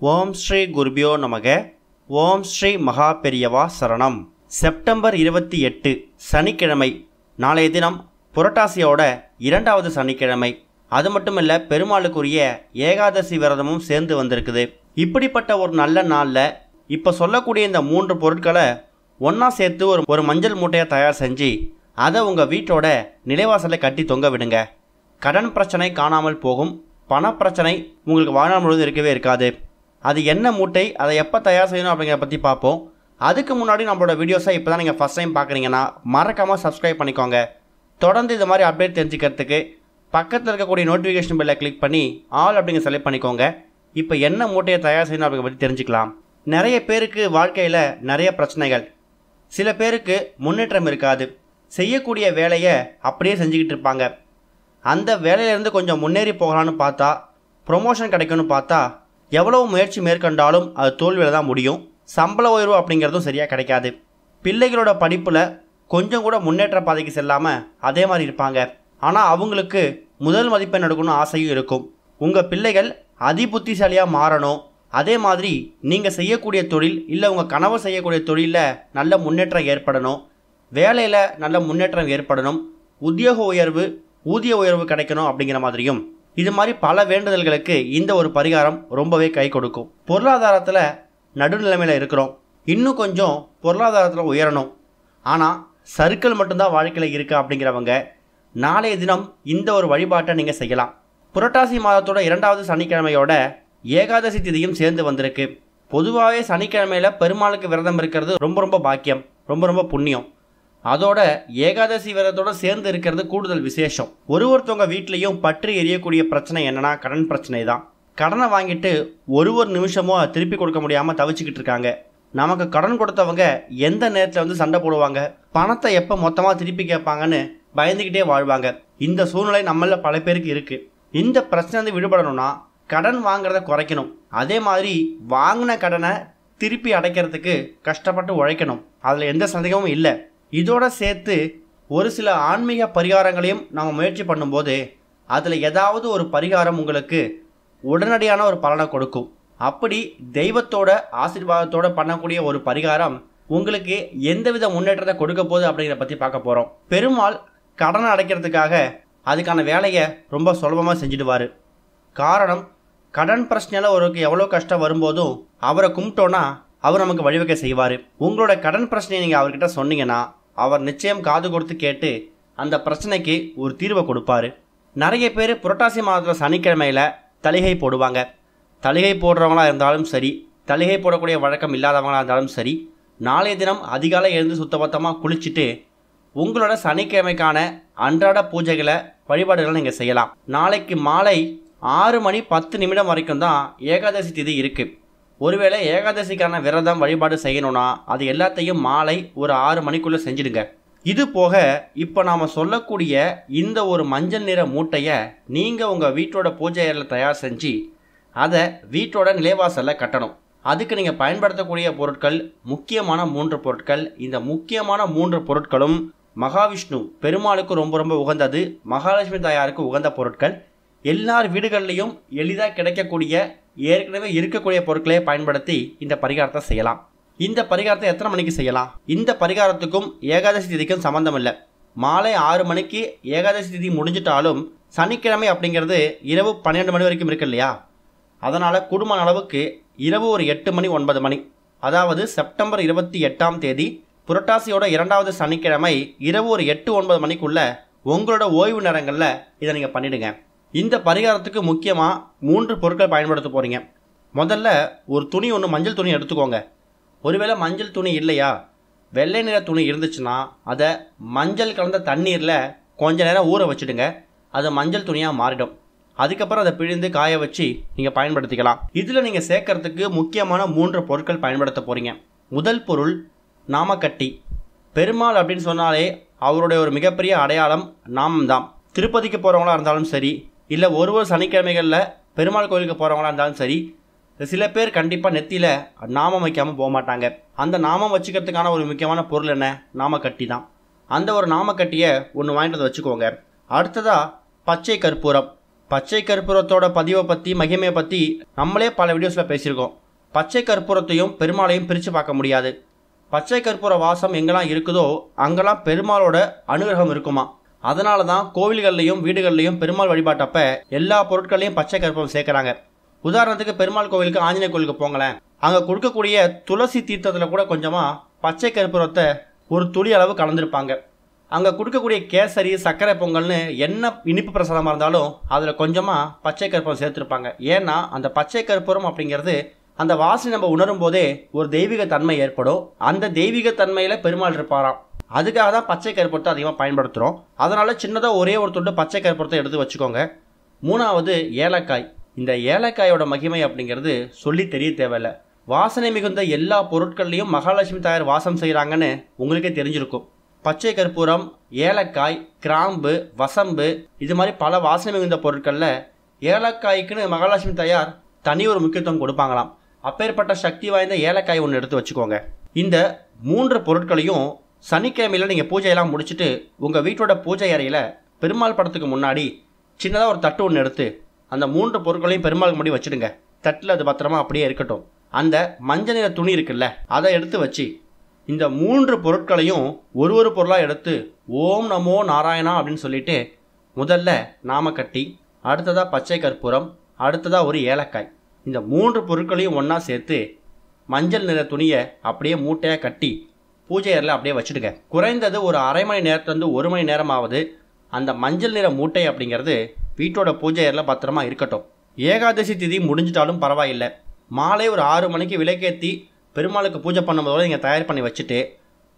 ஓம் ஸ்ரீ குருபியோ நமக. ஓம் ஸ்ரீ மகா பெரியவா சரணம். செப்டம்பர் 28 சனிக்கிழமை. நாளைய தினம் புரட்டாசியோட 2வது சனிக்கிழமை. அது மட்டும் இல்லை, பெருமாளுக்குரிய ஏகாதசி விரதமும் சேர்ந்து வந்திருக்குது. இப்படிப்பட்ட ஒரு நல்ல நாளில் இப்போ சொல்லக்கூடிய இந்த 3 பொருட்களை ஒன்றா சேர்த்து ஒரு மஞ்சள் மூட்டையை தயார் செஞ்சு அதை உங்கள் வீட்டோட நிலைவாசலில் கட்டி தொங்க விடுங்க. கடன் பிரச்சனை காணாமல் போகும். பணப்பிரச்சனை உங்களுக்கு வாழ்நாள் முழுவதும் இருக்கவே இருக்காது. அது என்ன மூட்டை, அதை எப்போ தயார் செய்யணும் அப்படிங்கிறத பற்றி பார்ப்போம். அதுக்கு முன்னாடி நம்மளோட வீடியோஸை இப்போ தான் நீங்கள் ஃபஸ்ட் டைம் பார்க்குறீங்கன்னா மறக்காமல் சப்ஸ்கிரைப் பண்ணிக்கோங்க. தொடர்ந்து இது மாதிரி அப்டேட் தெரிஞ்சுக்கிறதுக்கு பக்கத்தில் இருக்கக்கூடிய நோட்டிஃபிகேஷன் பெல்லை கிளிக் பண்ணி ஆல் அப்படிங்கிற செலக்ட் பண்ணிக்கோங்க. இப்போ என்ன மூட்டையை தயார் செய்யணும் அப்படிங்கிற பற்றி தெரிஞ்சுக்கலாம். நிறைய பேருக்கு வாழ்க்கையில் நிறைய பிரச்சனைகள். சில பேருக்கு முன்னேற்றம் இருக்காது. செய்யக்கூடிய வேலையை அப்படியே செஞ்சுக்கிட்டு இருப்பாங்க. அந்த வேலையிலேருந்து கொஞ்சம் முன்னேறி போகலான்னு பார்த்தா, ப்ரொமோஷன் கிடைக்கும்னு பார்த்தா, எவ்வளவு முயற்சி மேற்கொண்டாலும் அது தோல்வியில் தான் முடியும். சம்பள உயர்வு அப்படிங்கிறதும் சரியாக கிடைக்காது. பிள்ளைகளோட படிப்பில் கொஞ்சம் கூட முன்னேற்ற பாதைக்கு செல்லாமல் அதே மாதிரி இருப்பாங்க. ஆனால் அவங்களுக்கு முதல் மதிப்பெண் எடுக்கணும்னு ஆசையும் இருக்கும். உங்கள் பிள்ளைகள் அதிபுத்திசாலியாக மாறணும். அதே மாதிரி நீங்கள் செய்யக்கூடிய தொழில் இல்லை உங்கள் கணவர் செய்யக்கூடிய தொழிலில் நல்ல முன்னேற்றம் ஏற்படணும். வேலையில் நல்ல முன்னேற்றம் ஏற்படணும். உத்தியோக உயர்வு, ஊதிய உயர்வு கிடைக்கணும் அப்படிங்கிற மாதிரியும் இது மாதிரி பல வேண்டுதல்களுக்கு இந்த ஒரு பரிகாரம் ரொம்பவே கை கொடுக்கும். பொருளாதாரத்தில் நடுநிலைமையில் இருக்கிறோம். இன்னும் கொஞ்சம் பொருளாதாரத்தில் உயரணும். ஆனால் சர்க்கிள் மட்டும்தான் வாழ்க்கையில் இருக்குது அப்படிங்கிறவங்க நாளைய தினம் இந்த ஒரு வழிபாட்டை நீங்கள் செய்யலாம். புரட்டாசி மாதத்தோட 2வது சனிக்கிழமையோட ஏகாதசி திதியும் சேர்ந்து வந்திருக்கு. பொதுவாகவே சனிக்கிழமையில் பெருமாளுக்கு விரதம் இருக்கிறது ரொம்ப பாக்கியம், ரொம்ப புண்ணியம். அதோட ஏகாதசி விரதத்தோடு சேர்ந்து இருக்கிறது கூடுதல் விசேஷம். ஒருத்தவங்க வீட்லேயும் பற்றி எரியக்கூடிய பிரச்சனை என்னன்னா கடன் பிரச்சனை தான். கடனை வாங்கிட்டு ஒரு நிமிஷமும் திருப்பி கொடுக்க முடியாமல் தவிச்சுக்கிட்டு இருக்காங்க. நமக்கு கடன் கொடுத்தவங்க எந்த நேரத்தில் சண்டை போடுவாங்க, பணத்தை எப்போ மொத்தமாக திருப்பி கேட்பாங்கன்னு பயந்துக்கிட்டே வாழ்வாங்க. இந்த சூழ்நிலை நம்மள பல பேருக்கு இருக்குது. இந்த பிரச்சனை விடுபடணும்னா கடன் வாங்குறத குறைக்கணும். அதே மாதிரி வாங்கின கடனை திருப்பி அடைக்கிறதுக்கு கஷ்டப்பட்டு உழைக்கணும். அதில் எந்த சந்தேகமும் இல்லை. இதோட சேர்த்து ஒரு சில ஆன்மீக பரிகாரங்களையும் நம்ம முயற்சி பண்ணும்போது அதில் ஏதாவது ஒரு பரிகாரம் உங்களுக்கு உடனடியான ஒரு பலனை கொடுக்கும். அப்படி தெய்வத்தோட ஆசீர்வாதத்தோடு பண்ணக்கூடிய ஒரு பரிகாரம் உங்களுக்கு எந்தவித முன்னேற்றத்தை கொடுக்க போகுது அப்படிங்கிற பற்றி பார்க்க போகிறோம். பெருமாள் கடனை அடைக்கிறதுக்காக அதுக்கான வேலையை ரொம்ப சுலபமாக செஞ்சுடுவார். காரணம், கடன் பிரச்சனையில் ஒருக்கு எவ்வளோ கஷ்டம் வரும்போதும் அவரை கும்பிட்டோன்னா அவர் நமக்கு வழிவகை செய்வார். உங்களோட கடன் பிரச்சனையை நீங்கள் அவர்கிட்ட சொன்னீங்கன்னா அவர் நிச்சயம் காது கொடுத்து கேட்டு அந்த பிரச்சனைக்கு ஒரு தீர்வை கொடுப்பாரு. நிறைய பேர் புரட்டாசி மாதத்தில் சனிக்கிழமையில் தலிகை போடுவாங்க. தலிகை போடுறவங்களாக இருந்தாலும் சரி, தலிகை போடக்கூடிய வழக்கம் இல்லாதவங்களாக இருந்தாலும் சரி, நாளைய தினம் அதிகாலை எழுந்து சுத்தபத்தமாக குளிச்சுட்டு உங்களோட சனிக்கிழமைக்கான அன்றாட பூஜைகளை வழிபாடுகளை நீங்கள் செய்யலாம். நாளைக்கு மாலை 6:10 வரைக்கும் தான் ஏகாதசி திதி இருக்குது. ஒருவேளை ஏகாதசிக்கான விரதம் வழிபாடு செய்யணும்னா அது எல்லாத்தையும் மாலை ஒரு 6 மணிக்குள்ளே செஞ்சிடுங்க. இது போக இப்போ நாம் சொல்லக்கூடிய இந்த ஒரு மஞ்சள் நிற மூட்டையை நீங்கள் உங்கள் வீட்டோட பூஜை அறையில் தயார் செஞ்சு அதை வீட்டோட நிலைவாசலில் கட்டணும். அதுக்கு நீங்கள் பயன்படுத்தக்கூடிய பொருட்கள் முக்கியமான 3 பொருட்கள். இந்த முக்கியமான 3 பொருட்களும் மகாவிஷ்ணு பெருமாளுக்கு ரொம்ப உகந்தது, மகாலட்சுமி தாயாருக்கு உகந்த பொருட்கள். எல்லார் வீடுகள்லையும் எளிதாக கிடைக்கக்கூடிய ஏற்கனவே இருக்கக்கூடிய பொருட்களை பயன்படுத்தி இந்த பரிகாரத்தை செய்யலாம். இந்த பரிகாரத்தை எத்தனை மணிக்கு செய்யலாம்? இந்த பரிகாரத்துக்கும் ஏகாதசி திதிக்கும் சம்மந்தம் இல்லை. மாலை 6 மணிக்கு ஏகாதசி திதி முடிஞ்சிட்டாலும் சனிக்கிழமை அப்படிங்கிறது இரவு 12 மணி வரைக்கும் இருக்கு இல்லையா? அதனால் குடும்ப அளவுக்கு இரவு ஒரு 8 மணி 9 மணி, அதாவது செப்டம்பர் 28ஆம் தேதி புரட்டாசியோட 2வது சனிக்கிழமை இரவு ஒரு 8-9 மணிக்குள்ள உங்களோட ஓய்வு நேரங்களில் இதை நீங்கள் பண்ணிடுங்க. இந்த பரிகாரத்துக்கு முக்கியமாக 3 பொருட்கள் பயன்படுத்த போகிறீங்க. முதல்ல ஒரு துணி ஒன்று, மஞ்சள் துணி எடுத்துக்கோங்க. ஒருவேளை மஞ்சள் துணி இல்லையா, வெள்ளை நிற துணி இருந்துச்சுன்னா அதை மஞ்சள் கலந்த தண்ணீரில் கொஞ்ச நேரம் ஊற வச்சுடுங்க. அது மஞ்சள் துணியாக மாறிடும். அதுக்கப்புறம் அதை பிழிந்து காய வச்சு நீங்கள் பயன்படுத்திக்கலாம். இதில் நீங்கள் சேர்க்கறதுக்கு முக்கியமான 3 பொருட்கள் பயன்படுத்த போகிறீங்க. முதல் பொருள் நாமக்கட்டி. பெருமாள் அப்படின்னு சொன்னாலே அவருடைய ஒரு மிகப்பெரிய அடையாளம் நாமம்தான். திருப்பதிக்கு போகிறவங்களா இருந்தாலும் சரி, இல்லை ஒரு சனிக்கிழமைகளில் பெருமாள் கோயிலுக்கு போகிறவங்களா இருந்தாலும் சரி, சில பேர் கண்டிப்பாக நெத்தியில் நாமம் வைக்காமல் போக மாட்டாங்க. அந்த நாமம் வச்சுக்கிறதுக்கான ஒரு முக்கியமான பொருள் என்ன? நாமக்கட்டி தான். அந்த ஒரு நாமக்கட்டியை ஒன்று வாங்கிட்டு வந்து வச்சுக்கோங்க. அடுத்ததாக பச்சை கற்பூரம். பச்சை கற்பூரத்தோட பதிவை பற்றி மகிமையை பற்றி நம்மளே பல வீடியோஸில் பேசியிருக்கோம். பச்சை கற்பூரத்தையும் பெருமாளையும் பிரித்து பார்க்க முடியாது. பச்சை கற்பூர வாசம் எங்கெல்லாம் இருக்குதோ அங்கெல்லாம் பெருமாளோட அனுகிரகம் இருக்குமா. அதனால தான் கோவில்கள்லையும் வீடுகள்லையும் பெருமாள் வழிபாட்டப்ப எல்லா பொருட்களையும் பச்சை கற்பூரம் சேர்க்குறாங்க. உதாரணத்துக்கு பெருமாள் கோவிலுக்கு ஆஞ்சநேயர் கோவிலுக்கு போங்களேன், அங்கே கொடுக்கக்கூடிய துளசி தீர்த்தத்தில் கூட கொஞ்சமாக பச்சை கற்பூரத்தை ஒரு துளி அளவு கலந்துருப்பாங்க. அங்கே கொடுக்கக்கூடிய கேசரி சர்க்கரை பொங்கல்னு என்ன இனிப்பு பிரசாதமாக இருந்தாலும் அதில் கொஞ்சமாக பச்சை கற்பூரம் சேர்த்துருப்பாங்க. ஏன்னா அந்த பச்சை கற்பூரம் அப்படிங்கிறது அந்த வாசனை நம்ம உணரும் போதே ஒரு தெய்வீக தன்மை ஏற்படும். அந்த தெய்வீக தன்மையில் பெருமாள் இருப்பாராம். அதுக்காக தான் பச்சை கற்பூரத்தை அதிகமாக பயன்படுத்துகிறோம். அதனால் சின்னதாக ஒரே ஒரு துண்டு பச்சை கற்பூரத்தை எடுத்து வச்சுக்கோங்க. மூணாவது ஏலக்காய். இந்த ஏலக்காயோட மகிமை அப்படிங்கிறது சொல்லி தெரிய தேவையில்லை. வாசனை மிகுந்த எல்லா பொருட்கள்லையும் மகாலட்சுமி தாயார் வாசம் செய்கிறாங்கன்னு உங்களுக்கே தெரிஞ்சிருக்கும். பச்சை கற்பூரம், ஏலக்காய், கிராம்பு, வசம்பு இது மாதிரி பல வாசனை மிகுந்த பொருட்களில் ஏலக்காய்க்குன்னு மகாலட்சுமி தாயார் தனி ஒரு முக்கியத்துவம் கொடுப்பாங்களாம். அப்பேற்பட்ட சக்தி வாய்ந்த ஏலக்காய் ஒன்று எடுத்து வச்சுக்கோங்க. இந்த 3 பொருட்களையும் சனிக்கிழமையில் நீங்கள் பூஜையெல்லாம் முடிச்சுட்டு உங்கள் வீட்டோட பூஜை அறையில் பெருமாள் படத்துக்கு முன்னாடி சின்னதாக ஒரு தட்டு ஒன்று எடுத்து அந்த 3 பொருட்களையும் பெருமாளுக்கு முன்னாடி வச்சுடுங்க. தட்டில் அது பத்திரமா அப்படியே இருக்கட்டும். அந்த மஞ்சள் நிற துணி இருக்குல்ல, அதை எடுத்து வச்சு இந்த 3 பொருட்களையும் ஒரு பொருளாக எடுத்து ஓம் நமோ நாராயணா அப்படின்னு சொல்லிட்டு முதல்ல நாமக்கட்டி, அடுத்ததாக பச்சை கற்பூரம், அடுத்ததாக ஒரு ஏலக்காய், இந்த 3 பொருட்களையும் ஒன்றா சேர்த்து மஞ்சள் நிற துணியை அப்படியே மூட்டையாக கட்டி பூஜை அறையில் அப்படியே வச்சுடுங்க. குறைந்தது ஒரு அரை மணி நேரத்துலேருந்து 1 மணி நேரமாவது அந்த மஞ்சள் நிற மூட்டை அப்படிங்கிறது வீட்டோட பூஜை அறையில் பத்திரமா இருக்கட்டும். ஏகாதசி திதி முடிஞ்சிட்டாலும் பரவாயில்லை, மாலை ஒரு 6 மணிக்கு விளக்கேற்றி பெருமாளுக்கு பூஜை பண்ணும்போது நீங்கள் தயார் பண்ணி வச்சுட்டு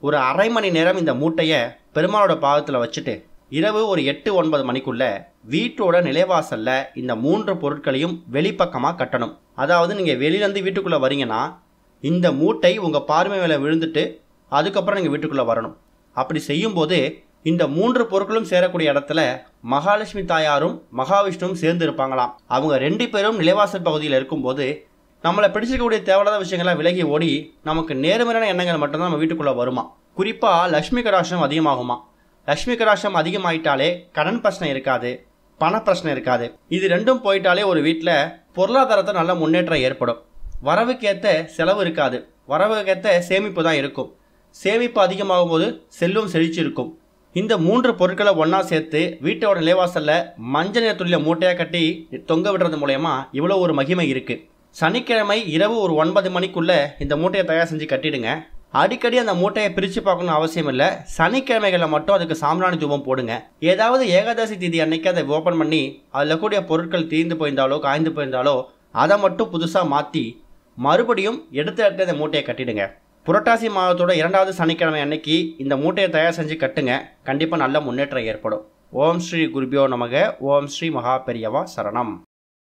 ஒரு அரை மணி நேரம் இந்த மூட்டையை பெருமாளோட பாதத்தில் வச்சுட்டு இரவு ஒரு 8-9 மணிக்குள்ளே வீட்டோட நிலைவாசலில் இந்த 3 பொருட்களையும் வெளிப்பக்கமாக கட்டணும். அதாவது நீங்கள் வெளியிலேருந்து வீட்டுக்குள்ளே வரீங்கன்னா இந்த மூட்டை உங்கள் பார்வை மேலே விழுந்துட்டு அதுக்கப்புறம் நீங்கள் வீட்டுக்குள்ளே வரணும். அப்படி செய்யும்போது இந்த 3 பொருட்களும் சேரக்கூடிய இடத்துல மகாலட்சுமி தாயாரும் மகாவிஷ்ணுவும் சேர்ந்து இருப்பாங்களாம். அவங்க 2 பேரும் நிலைவாசல் பகுதியில் இருக்கும்போது நம்மளை பிடிச்சிருக்கக்கூடிய தேவையில்லாத விஷயங்கள்லாம் விலகி ஓடி நமக்கு நேர்மறையான எண்ணங்கள் மட்டும்தான் நம்ம வீட்டுக்குள்ளே வருமா. குறிப்பாக லட்சுமி கடாட்சம் அதிகமாகுமா. லட்சுமி கடாட்சம் அதிகமாயிட்டாலே கடன் பிரச்சனை இருக்காது, பண பிரச்சனை இருக்காது. இது 2ம் போயிட்டாலே ஒரு வீட்டில் பொருளாதாரத்தை நல்ல முன்னேற்றம் ஏற்படும். வரவுக்கேற்ற செலவு இருக்காது, வரவுக்கேற்ற சேமிப்பு தான் இருக்கும். சேமிப்பு அதிகமாகும் போது செல்வம் செழிச்சு இருக்கும். இந்த 3 பொருட்களை ஒன்றா சேர்த்து வீட்டோட நிலைவாசலில் மஞ்சள் நிற துணியில் மூட்டையாக கட்டி தொங்க விடுறது மூலயமா இவ்வளோ ஒரு மகிமை இருக்குது. சனிக்கிழமை இரவு ஒரு 9 மணிக்குள்ளே இந்த மூட்டையை தயார் செஞ்சு கட்டிடுங்க. அடிக்கடி அந்த மூட்டையை பிரித்து பார்க்கணும்னு அவசியம் இல்லை. சனிக்கிழமைகளில் மட்டும் அதுக்கு சாம்பிராணி தூபம் போடுங்க. ஏதாவது ஏகாதசி திதி அன்னைக்கு அதை ஓப்பன் பண்ணி அதில் கூடிய பொருட்கள் தீர்ந்து போயிருந்தாலோ காய்ந்து போயிருந்தாலோ அதை மட்டும் புதுசாக மாற்றி மறுபடியும் எடுத்து அந்த மூட்டையை கட்டிடுங்க. புரட்டாசி மாதத்தோட 2வது சனிக்கிழமை அன்னைக்கு இந்த மூட்டையை தயார் செஞ்சு கட்டுங்க. கண்டிப்பாக நல்ல முன்னேற்றம் ஏற்படும். ஓம் ஸ்ரீ குருபியோ நமக. ஓம் ஸ்ரீ மகா பெரியவா சரணம்.